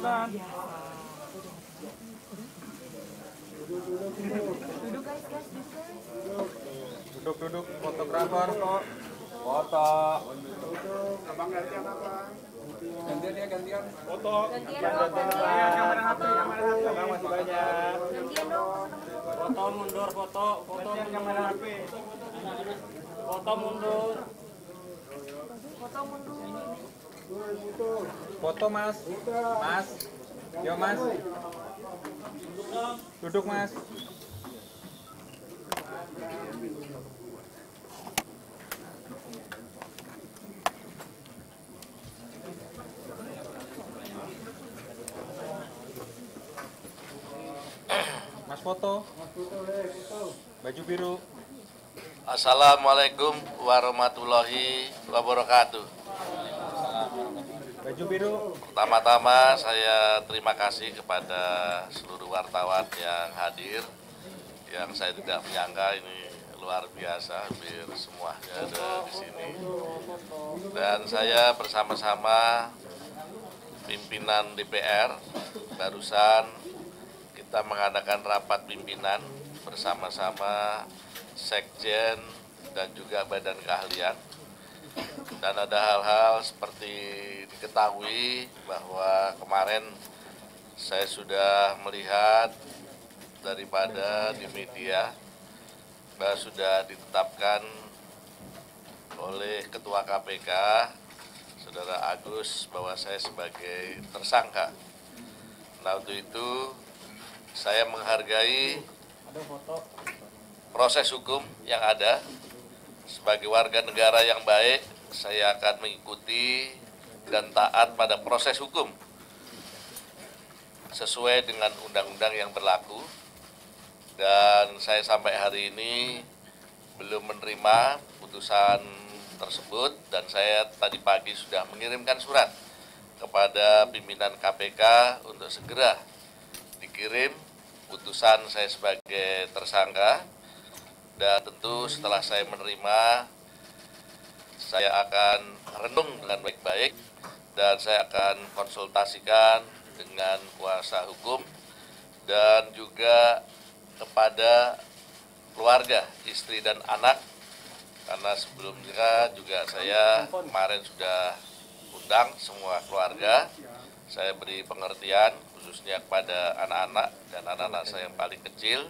tahan. Duduk, fotografer. Foto. Abang gantian apa? Gantian ya, gantian. Foto. Gantian kamera HP. Abang masih banyak. Gantian dong. Foto mundur, foto kamera HP. Foto mundur. Foto Mas. Mas. Yo Mas. Duduk Mas. Mas foto. Baju biru. Assalamualaikum warahmatullahi wabarakatuh. Baju biru. Pertama-tama saya terima kasih kepada seluruh wartawan yang hadir, yang saya tidak menyangka ini luar biasa, hampir semuanya ada di sini. Dan saya bersama-sama pimpinan DPR barusan kita mengadakan rapat pimpinan bersama-sama Sekjen dan juga Badan Keahlian. Dan ada hal-hal seperti diketahui bahwa kemarin saya sudah melihat daripada di media bahwa sudah ditetapkan oleh Ketua KPK, Saudara Agus, bahwa saya sebagai tersangka. Nah, untuk itu saya menghargai proses hukum yang ada. Sebagai warga negara yang baik, saya akan mengikuti dan taat pada proses hukum sesuai dengan undang-undang yang berlaku. Dan saya sampai hari ini belum menerima putusan tersebut, dan saya tadi pagi sudah mengirimkan surat kepada pimpinan KPK untuk segera dikirim putusan saya sebagai tersangka. Dan tentu setelah saya menerima, saya akan renung dengan baik-baik dan saya akan konsultasikan dengan kuasa hukum dan juga kepada keluarga, istri dan anak, karena sebelumnya juga saya kemarin sudah undang semua keluarga. Saya beri pengertian khususnya kepada anak-anak dan anak-anak saya yang paling kecil.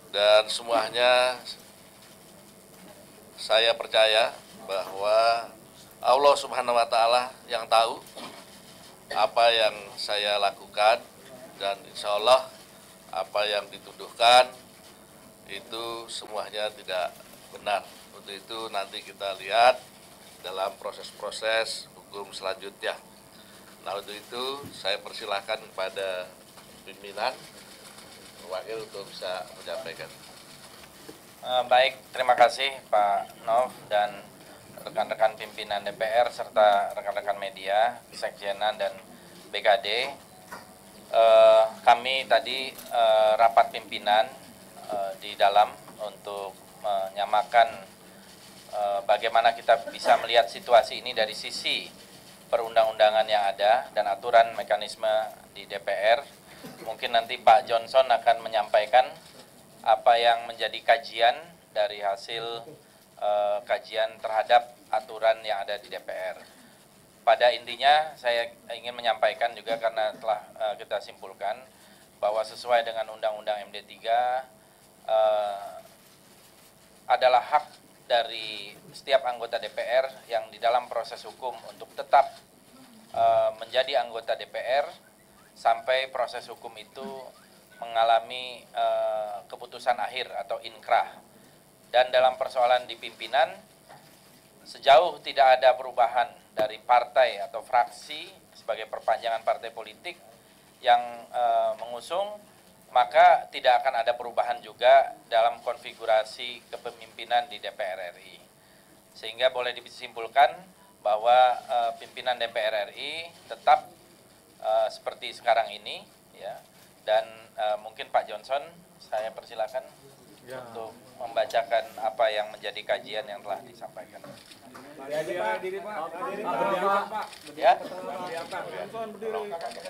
Dan semuanya saya percaya bahwa Allah Subhanahu wa Ta'ala yang tahu apa yang saya lakukan, dan insya Allah apa yang dituduhkan itu semuanya tidak benar. Untuk itu nanti kita lihat dalam proses-proses hukum selanjutnya. Nah, untuk itu saya persilahkan kepada pimpinan wakil untuk bisa menyampaikan. Baik, terima kasih Pak Nov dan rekan-rekan pimpinan DPR serta rekan-rekan media, Sekjenan dan BKD. Kami tadi rapat pimpinan di dalam untuk menyamakan bagaimana kita bisa melihat situasi ini dari sisi perundang-undangan yang ada dan aturan mekanisme di DPR. Mungkin nanti Pak Johnson akan menyampaikan apa yang menjadi kajian dari hasil kajian terhadap aturan yang ada di DPR. Pada intinya saya ingin menyampaikan juga karena telah kita simpulkan bahwa sesuai dengan Undang-Undang MD 3 adalah hak dari setiap anggota DPR yang di dalam proses hukum untuk tetap menjadi anggota DPR sampai proses hukum itu mengalami keputusan akhir atau inkrah. Dan dalam persoalan di pimpinan, sejauh tidak ada perubahan dari partai atau fraksi sebagai perpanjangan partai politik yang mengusung, maka tidak akan ada perubahan juga dalam konfigurasi kepemimpinan di DPR RI. Sehingga boleh disimpulkan bahwa pimpinan DPR RI tetap seperti sekarang ini, ya. Dan mungkin Pak Johnson, saya persilakan. untuk membacakan apa yang menjadi kajian yang telah disampaikan. Ya.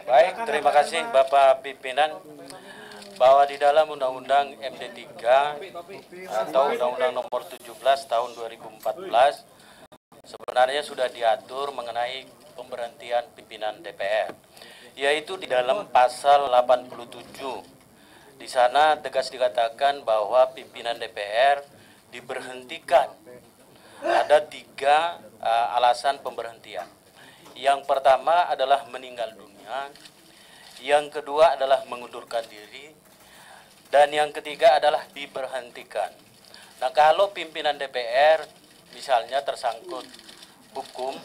Baik, terima kasih Bapak Pimpinan, bahwa di dalam Undang-Undang MD3 atau Undang-Undang Nomor 17 Tahun 2014 sebenarnya sudah diatur mengenai pemberhentian pimpinan DPR, yaitu di dalam pasal 87. Di sana tegas dikatakan bahwa pimpinan DPR diberhentikan. Ada 3 alasan pemberhentian. Yang pertama adalah meninggal dunia, yang kedua adalah mengundurkan diri, dan yang ketiga adalah diberhentikan. Nah, kalau pimpinan DPR misalnya tersangkut hukum,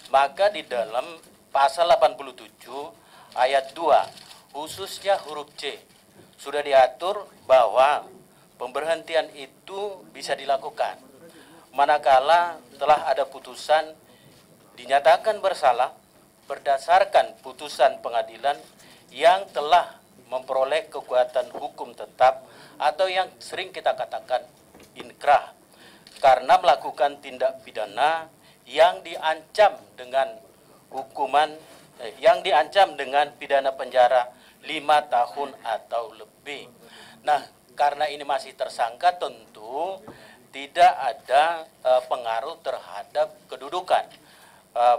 maka di dalam pasal 87 ayat 2 khususnya huruf C sudah diatur bahwa pemberhentian itu bisa dilakukan manakala telah ada putusan dinyatakan bersalah berdasarkan putusan pengadilan yang telah memperoleh kekuatan hukum tetap atau yang sering kita katakan inkrah, karena melakukan tindak pidana yang diancam dengan pidana penjara 5 tahun atau lebih. Nah, karena ini masih tersangka, tentu tidak ada pengaruh terhadap kedudukan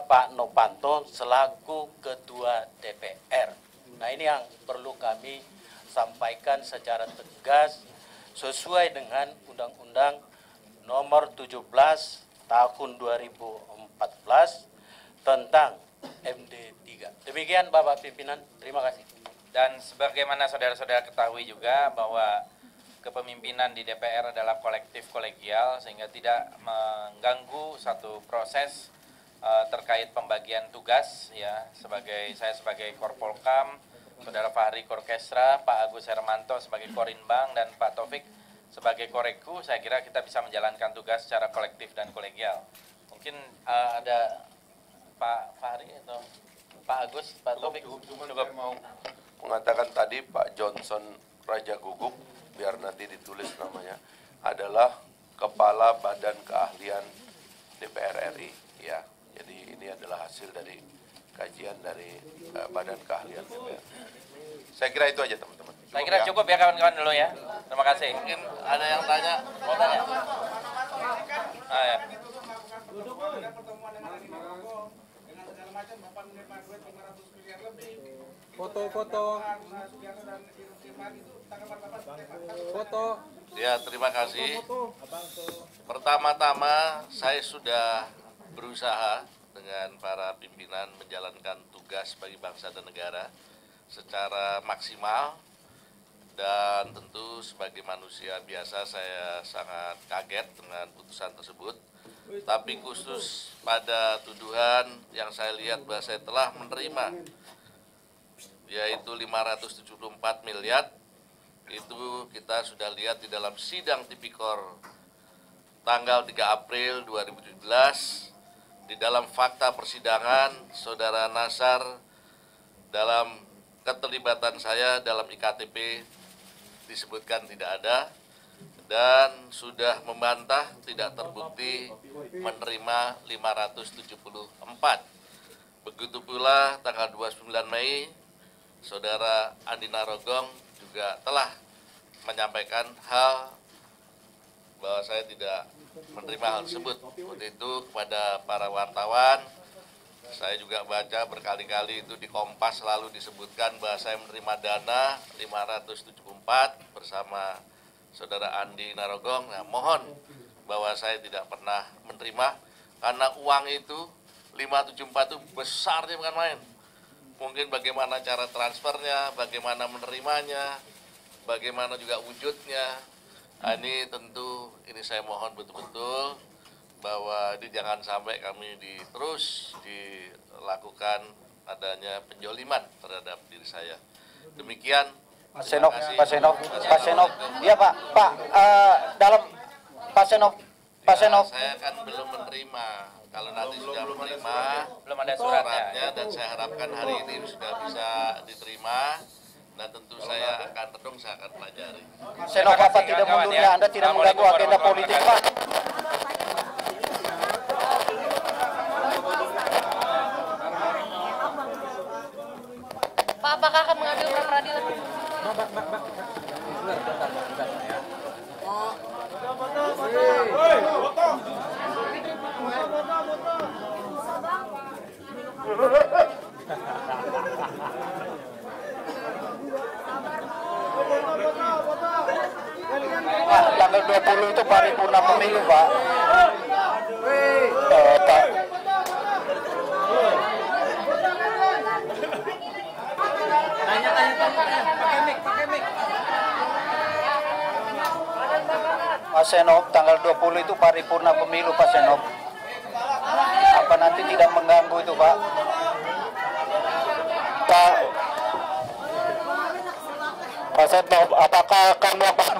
Pak Novanto selaku Ketua DPR. Nah, ini yang perlu kami sampaikan secara tegas sesuai dengan Undang-Undang Nomor 17 Tahun 2014 tentang MD3. Demikian Bapak Pimpinan, terima kasih. Dan sebagaimana saudara-saudara ketahui juga bahwa kepemimpinan di DPR adalah kolektif kolegial sehingga tidak mengganggu satu proses terkait pembagian tugas ya. Saya sebagai Korpolkam, Saudara Fahri Korkesra, Pak Agus Hermanto sebagai Korinbang, dan Pak Taufik sebagai Koreku, saya kira kita bisa menjalankan tugas secara kolektif dan kolegial. Mungkin ada Pak Fahri atau Pak Agus, Pak Taufik cukup mau mengatakan tadi Pak Johnson Raja Guguk, biar nanti ditulis namanya, adalah Kepala Badan Keahlian DPR RI ya. Jadi ini adalah hasil dari kajian dari Badan Keahlian DPR. Saya kira itu aja teman-teman. Saya kira cukup ya kawan-kawan dulu ya. Terima kasih. Mungkin ada yang tanya, Mau tanya? Ya. Foto. ya terima kasih. Pertama-tama saya sudah berusaha dengan para pimpinan menjalankan tugas bagi bangsa dan negara secara maksimal, dan tentu sebagai manusia biasa saya sangat kaget dengan putusan tersebut. Tapi khusus pada tuduhan yang saya lihat bahwa saya telah menerima, yaitu 574 miliar, itu kita sudah lihat di dalam sidang tipikor tanggal 3 April 2017, di dalam fakta persidangan Saudara Nasar dalam keterlibatan saya dalam IKTP disebutkan tidak ada, dan sudah membantah tidak terbukti menerima 574. Begitu pula tanggal 29 Mei, Saudara Andi Narogong juga telah menyampaikan hal bahwa saya tidak menerima hal tersebut. Untuk itu kepada para wartawan, saya juga baca berkali-kali itu di Kompas selalu disebutkan bahwa saya menerima dana 574 bersama Saudara Andi Narogong. Nah, mohon bahwa saya tidak pernah menerima, karena uang itu 574 itu besarnya bukan main. Mungkin bagaimana cara transfernya, bagaimana menerimanya, bagaimana juga wujudnya. Nah, ini tentu ini saya mohon betul-betul bahwa ini jangan sampai kami terus dilakukan adanya penjoliman terhadap diri saya. Demikian. Pak Senop, iya Pak, dalam Pak Senop. Saya kan belum menerima. Kalau nanti sudah menerima, Belum ada suratnya. dan saya harapkan hari ini sudah bisa diterima. Dan tentu saya akan pelajari. Senop, apa tidak mundurnya? Anda tidak mengganggu agenda politik, Pak. Pak, apakah akan mengambil pra peradilan? Pak, tanggal 20 itu paripurna pemilu, Pak. Pak. Pak Senop, tanggal 20 itu paripurna pemilu, Pak Senop. Apa nanti tidak mengganggu itu, Pak? Pak Senop, apakah akan melakukan